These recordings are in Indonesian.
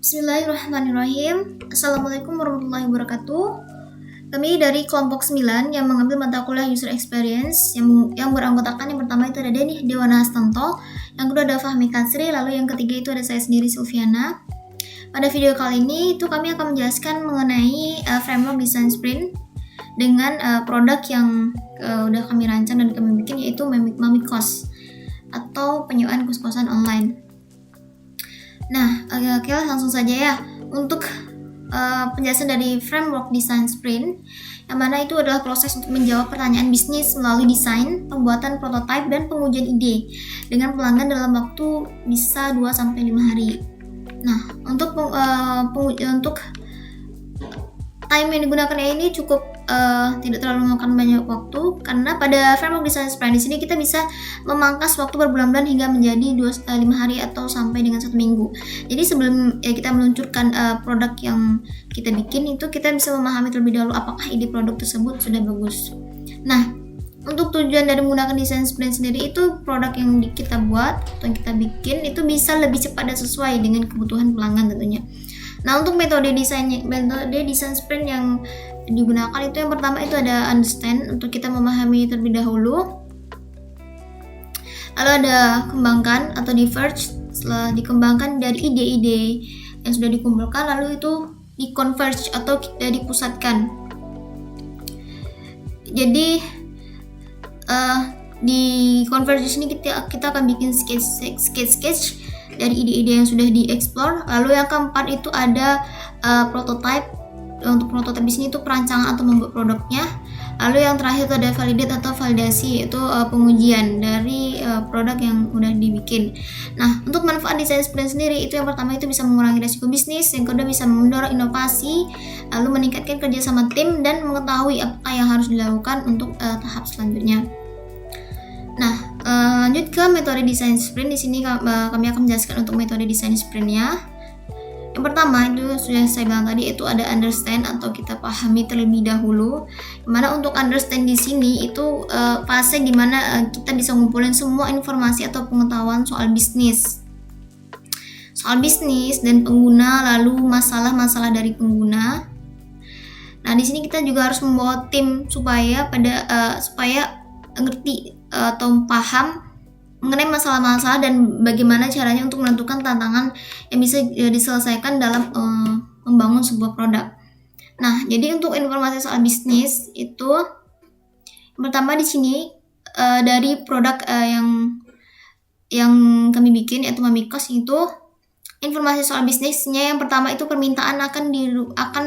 Bismillahirrahmanirrahim. Assalamualaikum warahmatullahi wabarakatuh. Kami dari kelompok 9 yang mengambil mata kuliah User Experience yang beranggotakan yang pertama itu ada Denny Dewana Hastanto, yang kedua ada Fahmi Katsri, lalu yang ketiga itu ada saya sendiri Sulfiana. Pada video kali ini itu kami akan menjelaskan mengenai framework design sprint dengan produk yang udah kami rancang dan kami bikin, yaitu Mamikos atau penyewaan kos-kosan online. Nah, oke, langsung saja ya untuk penjelasan dari framework design sprint, yang mana itu adalah proses untuk menjawab pertanyaan bisnis melalui desain, pembuatan prototipe, dan pengujian ide dengan pelanggan dalam waktu bisa 2-5 hari. Nah, untuk time yang digunakan ini cukup tidak terlalu memakan banyak waktu, karena pada framework design sprint di sini kita bisa memangkas waktu berbulan-bulan hingga menjadi 5 hari atau sampai dengan 1 minggu. Jadi sebelum kita meluncurkan produk yang kita bikin, itu kita bisa memahami terlebih dahulu apakah ide produk tersebut sudah bagus. Nah, untuk tujuan dari menggunakan design sprint sendiri, itu produk yang kita buat atau yang kita bikin itu bisa lebih cepat dan sesuai dengan kebutuhan pelanggan tentunya. Nah, untuk metode desain sprint yang digunakan itu yang pertama itu ada understand, untuk kita memahami terlebih dahulu. Lalu ada kembangkan atau diverge, setelah dikembangkan dari ide-ide yang sudah dikumpulkan, lalu itu di-converge atau dipusatkan. Jadi di converge ini kita akan bikin sketch dari ide-ide yang sudah dieksplor. Lalu yang keempat itu ada prototype. Untuk prototype di sini itu perancangan atau membuat produknya. Lalu yang terakhir itu ada validate atau validasi, itu pengujian dari produk yang udah dibikin. Nah, untuk manfaat desain sprint sendiri itu yang pertama itu bisa mengurangi risiko bisnis, yang kedua bisa mendorong inovasi, lalu meningkatkan kerjasama tim dan mengetahui apa yang harus dilakukan untuk tahap selanjutnya. Nah, lanjut ke metode desain sprint. Di sini kami akan menjelaskan untuk metode desain sprintnya. Yang pertama itu sudah saya bilang tadi, itu ada understand atau kita pahami terlebih dahulu. Dimana untuk understand di sini itu fase dimana kita bisa ngumpulin semua informasi atau pengetahuan soal bisnis dan pengguna, lalu masalah-masalah dari pengguna. Nah, di sini kita juga harus membawa tim supaya ngerti atau paham mengenai masalah-masalah dan bagaimana caranya untuk menentukan tantangan yang bisa diselesaikan dalam membangun sebuah produk. Nah, jadi untuk informasi soal bisnis itu yang pertama di sini dari produk yang kami bikin, yaitu Mamikos, itu informasi soal bisnisnya. Yang pertama itu permintaan akan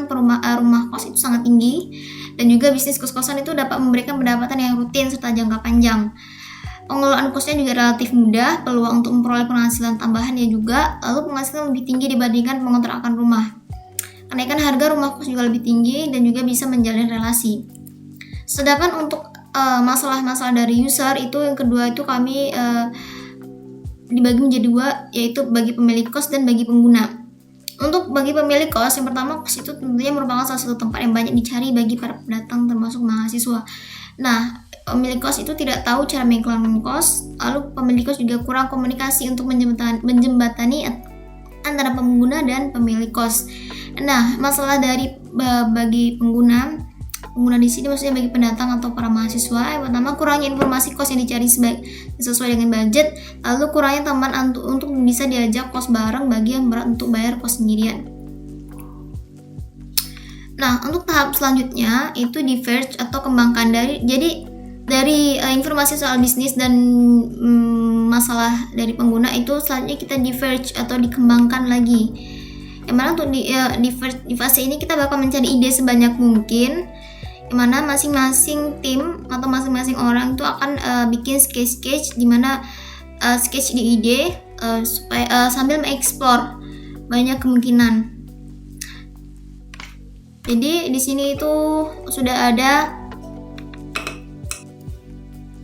rumah kos itu sangat tinggi, dan juga bisnis kos-kosan itu dapat memberikan pendapatan yang rutin serta jangka panjang. Pengelolaan kosnya juga relatif mudah, peluang untuk memperoleh penghasilan tambahan ya juga, lalu penghasilan lebih tinggi dibandingkan pengontrakan rumah. Kenaikan harga rumah kos juga lebih tinggi dan juga bisa menjalin relasi. Sedangkan untuk masalah-masalah dari user itu yang kedua itu kami dibagi menjadi 2, yaitu bagi pemilik kos dan bagi pengguna. Untuk bagi pemilik kos, yang pertama, kos itu tentunya merupakan salah satu tempat yang banyak dicari bagi para pendatang termasuk mahasiswa. Nah, pemilik kos itu tidak tahu cara mengiklankan kos, lalu pemilik kos juga kurang komunikasi untuk menjembatani antara pengguna dan pemilik kos. Nah, masalah dari bagi pengguna di sini maksudnya bagi pendatang atau para mahasiswa, yang pertama kurangnya informasi kos yang dicari sesuai dengan budget, lalu kurangnya teman untuk bisa diajak kos bareng bagi yang berat untuk bayar kos sendirian. Nah, untuk tahap selanjutnya itu diverge atau kembangkan dari informasi soal bisnis dan masalah dari pengguna, itu selanjutnya kita diverge atau dikembangkan lagi. Yang mana untuk di fase ini kita bakal mencari ide sebanyak mungkin, yang mana masing-masing tim atau masing-masing orang itu akan bikin sketch di mana sketch di ide supaya sambil mengeksplor banyak kemungkinan. Jadi di sini itu sudah ada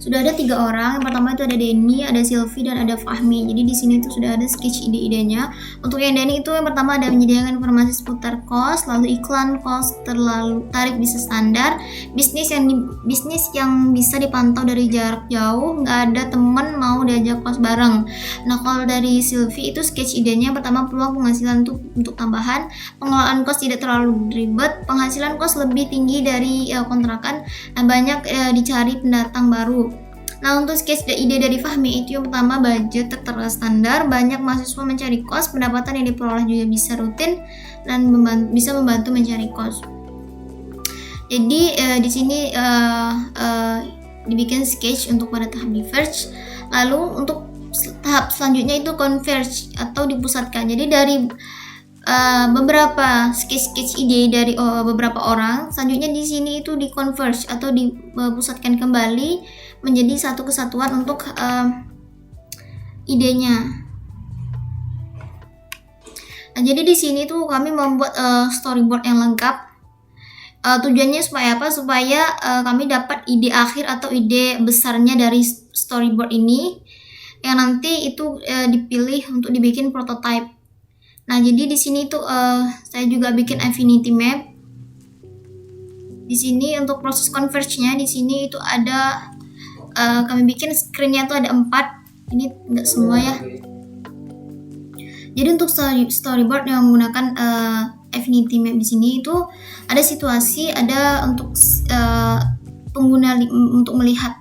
sudah ada 3 orang. Yang pertama itu ada Denny, ada Sylvie, dan ada Fahmi. Jadi di sini tuh sudah ada sketch ide-idenya. Untuk yang Denny itu yang pertama ada menyediakan informasi seputar kos, lalu iklan kos, terlalu tarif bisa standar, bisnis yang bisa dipantau dari jarak jauh, nggak ada temen mau diajak kos bareng. Nah kalau dari Sylvie itu sketch idenya pertama peluang penghasilan untuk tambahan, pengelolaan kos tidak terlalu ribet, penghasilan kos lebih tinggi dari kontrakan, dan banyak dicari pendatang baru. Nah untuk sketch ide dari Fahmi itu yang pertama budget tertera standar, banyak mahasiswa mencari kos, pendapatan yang diperoleh juga bisa rutin dan bisa membantu mencari kos. Jadi di sini dibikin sketch untuk pada tahap diverge. Lalu untuk tahap selanjutnya itu converge atau dipusatkan. Jadi dari beberapa sketch ide dari beberapa orang, selanjutnya di sini itu di-converge atau dipusatkan kembali menjadi satu kesatuan untuk idenya. Nah, jadi di sini tuh kami membuat storyboard yang lengkap. Tujuannya supaya apa? Supaya kami dapat ide akhir atau ide besarnya dari storyboard ini yang nanti itu dipilih untuk dibikin prototype. Nah, jadi di sini tuh saya juga bikin affinity map. Di sini untuk proses converge-nya di sini itu ada kami bikin screen-nya tuh ada 4. Ini enggak semua ya. Jadi untuk storyboard yang menggunakan affinity map di sini itu ada situasi, ada untuk pengguna untuk melihat.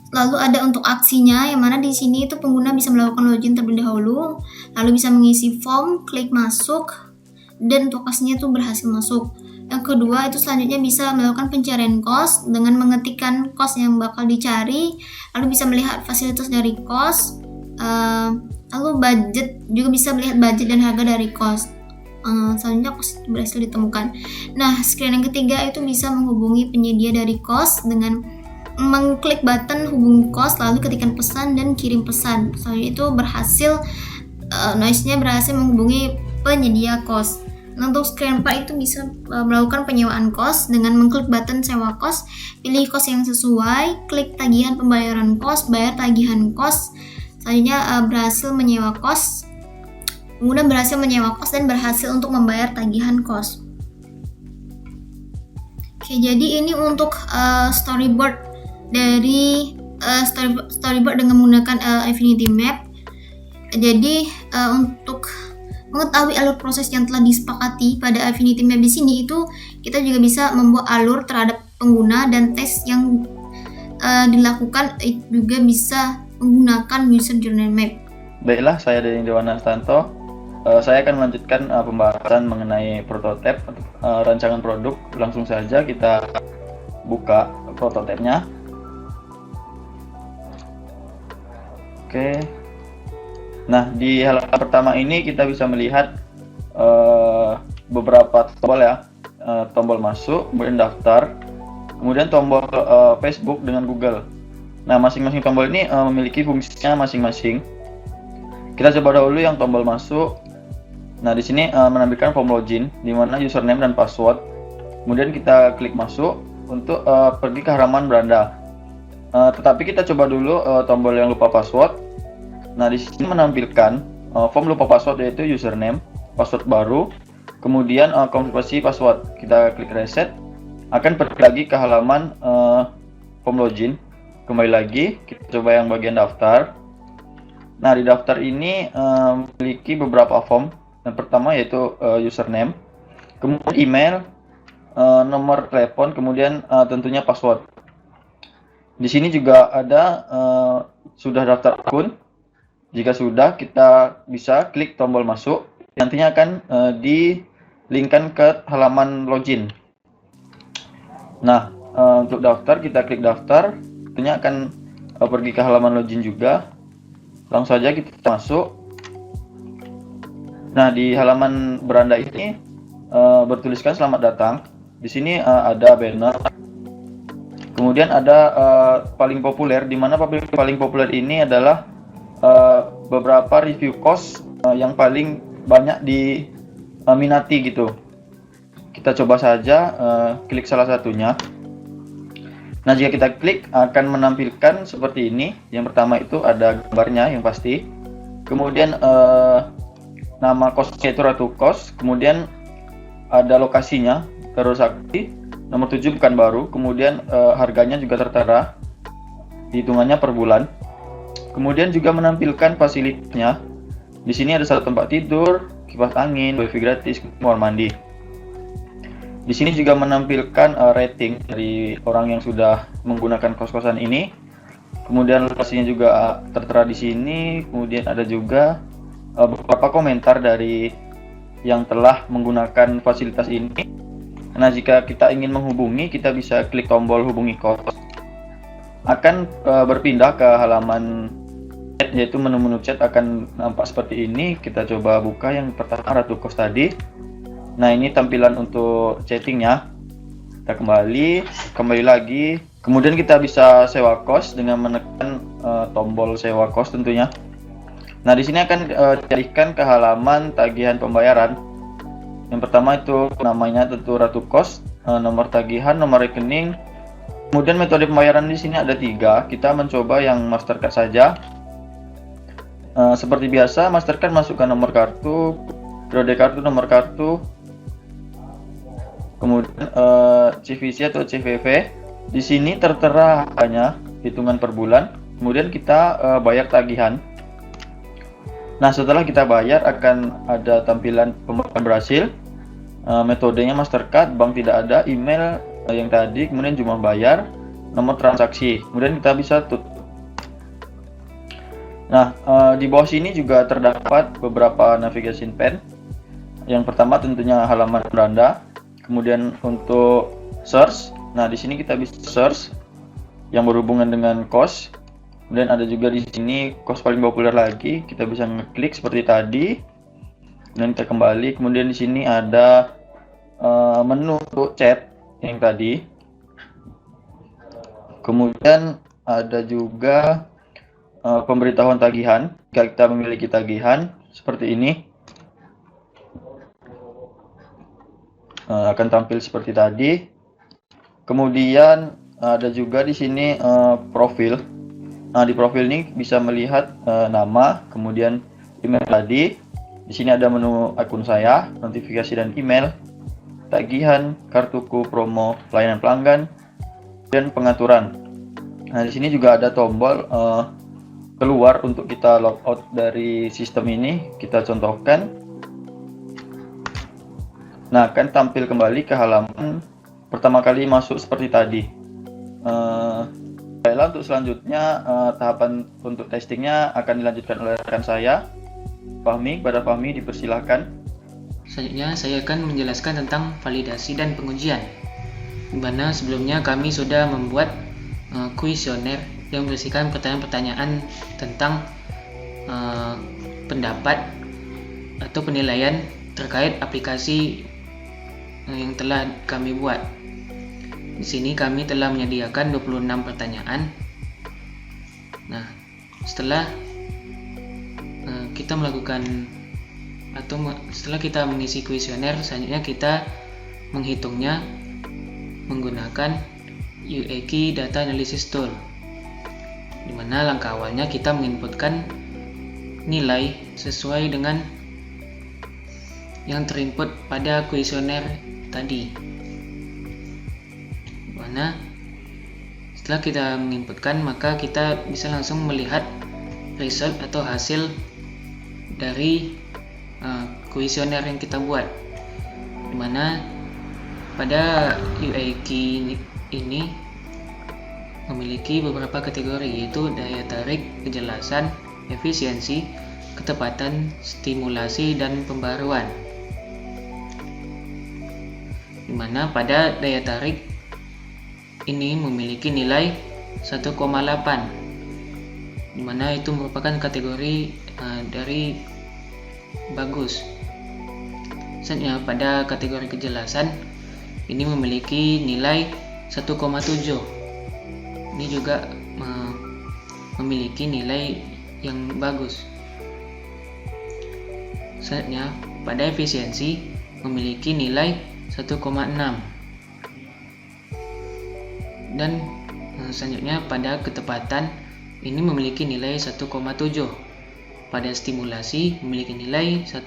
Lalu ada untuk aksinya, yang mana di sini itu pengguna bisa melakukan login terlebih dahulu, lalu bisa mengisi form, klik masuk, dan untuk kosnya itu berhasil masuk. Yang kedua itu selanjutnya bisa melakukan pencarian kos dengan mengetikkan kos yang bakal dicari, lalu bisa melihat fasilitas dari kos, lalu budget, juga bisa melihat budget dan harga dari kos. Selanjutnya kos itu berhasil ditemukan. Nah, screen yang ketiga itu bisa menghubungi penyedia dari kos dengan mengklik button hubungi kos, lalu ketikkan pesan dan kirim pesan. Selanjutnya itu berhasil noise-nya berhasil menghubungi penyedia kos. Nah, untuk screen 4 itu bisa melakukan penyewaan kos dengan mengklik button sewa kos, pilih kos yang sesuai, klik tagihan pembayaran kos, bayar tagihan kos. Selanjutnya berhasil menyewa kos. Pengguna berhasil menyewa kos dan berhasil untuk membayar tagihan kos. Oke, jadi ini untuk storyboard dari storyboard dengan menggunakan affinity map. Jadi untuk mengetahui alur proses yang telah disepakati pada affinity map di sini itu kita juga bisa membuat alur terhadap pengguna, dan tes yang dilakukan juga bisa menggunakan user journey map. Baiklah, saya dari Dewana Stanto. Saya akan melanjutkan pembahasan mengenai prototipe rancangan produk. Langsung saja kita buka prototipenya. Oke. Nah, di halaman pertama ini kita bisa melihat beberapa tombol ya. Tombol masuk, kemudian daftar, kemudian tombol Facebook dengan Google. Nah, masing-masing tombol ini memiliki fungsinya masing-masing. Kita coba dahulu yang tombol masuk. Nah, di sini menampilkan form login di mana username dan password. Kemudian kita klik masuk untuk pergi ke halaman beranda. Tetapi kita coba dulu tombol yang lupa password. Nah, di sini menampilkan form lupa password, yaitu username, password baru, kemudian konfirmasi password. Kita klik reset, akan pergi lagi ke halaman form login. Kembali lagi, kita coba yang bagian daftar. Nah, di daftar ini memiliki beberapa form. Yang pertama yaitu username, kemudian email, nomor telepon, kemudian tentunya password. Di sini juga ada sudah daftar akun. Jika sudah, kita bisa klik tombol masuk. Nantinya akan di-linkkan ke halaman login. Nah, untuk daftar kita klik daftar. Tentunya akan pergi ke halaman login juga. Langsung saja kita masuk. Nah, di halaman beranda ini bertuliskan selamat datang. Di sini ada banner. Kemudian ada paling populer, di mana paling populer ini adalah beberapa review kos yang paling banyak diminati gitu. Kita coba saja klik salah satunya. Nah, jika kita klik akan menampilkan seperti ini. Yang pertama itu ada gambarnya yang pasti. Kemudian nama kosnya itu Ratu Kos. Kemudian ada lokasinya, Terus Sakti. Nomor 7 Pekanbaru. Kemudian harganya juga tertera. Hitungannya per bulan. Kemudian juga menampilkan fasilitasnya. Di sini ada 1 tempat tidur, kipas angin, wifi gratis, kamar mandi. Di sini juga menampilkan rating dari orang yang sudah menggunakan kos-kosan ini. Kemudian lokasinya juga tertera di sini. Kemudian ada juga beberapa komentar dari yang telah menggunakan fasilitas ini. Nah, jika kita ingin menghubungi, kita bisa klik tombol hubungi kos. Akan berpindah ke halaman chat, yaitu menu-menu chat akan nampak seperti ini. Kita coba buka yang pertama, Ratu Kos tadi. Nah, ini tampilan untuk chattingnya. Kita kembali lagi. Kemudian kita bisa sewa kos dengan menekan tombol sewa kos tentunya. Nah, di sini akan dialihkan ke halaman tagihan pembayaran. Yang pertama itu namanya tentu Ratu Kos, nomor tagihan, nomor rekening. Kemudian metode pembayaran di sini ada 3. Kita mencoba yang Mastercard saja. Seperti biasa, Mastercard masukkan nomor kartu, periode kartu, nomor kartu. Kemudian CVC atau CVV. Di sini tertera hanya hitungan per bulan. Kemudian kita bayar tagihan. Nah, setelah kita bayar akan ada tampilan pembayaran berhasil. Metodenya Mastercard, bank tidak ada, email yang tadi, kemudian jumlah bayar, nomor transaksi. Kemudian kita bisa tutup. Nah, di bawah sini juga terdapat beberapa navigation pane. Yang pertama tentunya halaman Anda. Kemudian untuk search, nah di sini kita bisa search yang berhubungan dengan kos. Kemudian ada juga di sini kos paling populer lagi, kita bisa ngeklik seperti tadi. Dan kita kembali. Kemudian di sini ada menu untuk chat yang tadi. Kemudian ada juga pemberitahuan tagihan. Jika kita memiliki tagihan seperti ini, akan tampil seperti tadi. Kemudian ada juga di sini profil. Nah, di profil ini bisa melihat nama, kemudian email tadi. Di sini ada menu akun saya, notifikasi dan email, tagihan, kartuku, promo, pelayanan pelanggan, dan pengaturan. Nah, di sini juga ada tombol keluar untuk kita logout dari sistem ini. Kita contohkan. Nah, akan tampil kembali ke halaman pertama kali masuk seperti tadi. Baiklah, untuk selanjutnya tahapan untuk testingnya akan dilanjutkan oleh rekan saya, Fahmi. Kepada Fahmi dipersilahkan. Selanjutnya saya akan menjelaskan tentang validasi dan pengujian, di mana sebelumnya kami sudah membuat kuesioner yang berisikan pertanyaan-pertanyaan tentang pendapat atau penilaian terkait aplikasi yang telah kami buat. Di sini kami telah menyediakan 26 pertanyaan. Nah, setelah kita melakukan atau setelah kita mengisi kuesioner, selanjutnya kita menghitungnya menggunakan UAK Data Analysis Tool, di mana langkah awalnya kita menginputkan nilai sesuai dengan yang terinput pada kuesioner tadi. Mana setelah kita menginputkan, maka kita bisa langsung melihat result atau hasil dari kuesioner yang kita buat, dimana pada UAK ini memiliki beberapa kategori, yaitu daya tarik, kejelasan, efisiensi, ketepatan, stimulasi, dan pembaruan. Dimana pada daya tarik ini memiliki nilai 1,8, dimana itu merupakan kategori dari bagus. Selanjutnya pada kategori kejelasan ini memiliki nilai 1,7. Ini juga memiliki nilai yang bagus. Selanjutnya pada efisiensi memiliki nilai 1,6, dan Selanjutnya pada ketepatan ini memiliki nilai 1,7. Pada stimulasi memiliki nilai 1,6.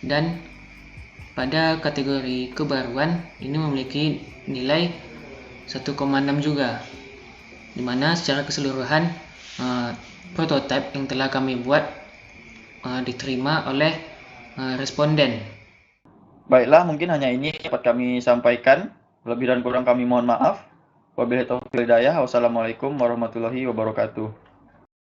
Dan pada kategori kebaruan ini memiliki nilai 1,6 juga. Dimana secara keseluruhan prototipe yang telah kami buat diterima oleh responden. Baiklah, mungkin hanya ini dapat kami sampaikan. Lebih dan kurang kami mohon maaf. Wabillahi taufiq wal hidayah. Wassalamualaikum warahmatullahi wabarakatuh.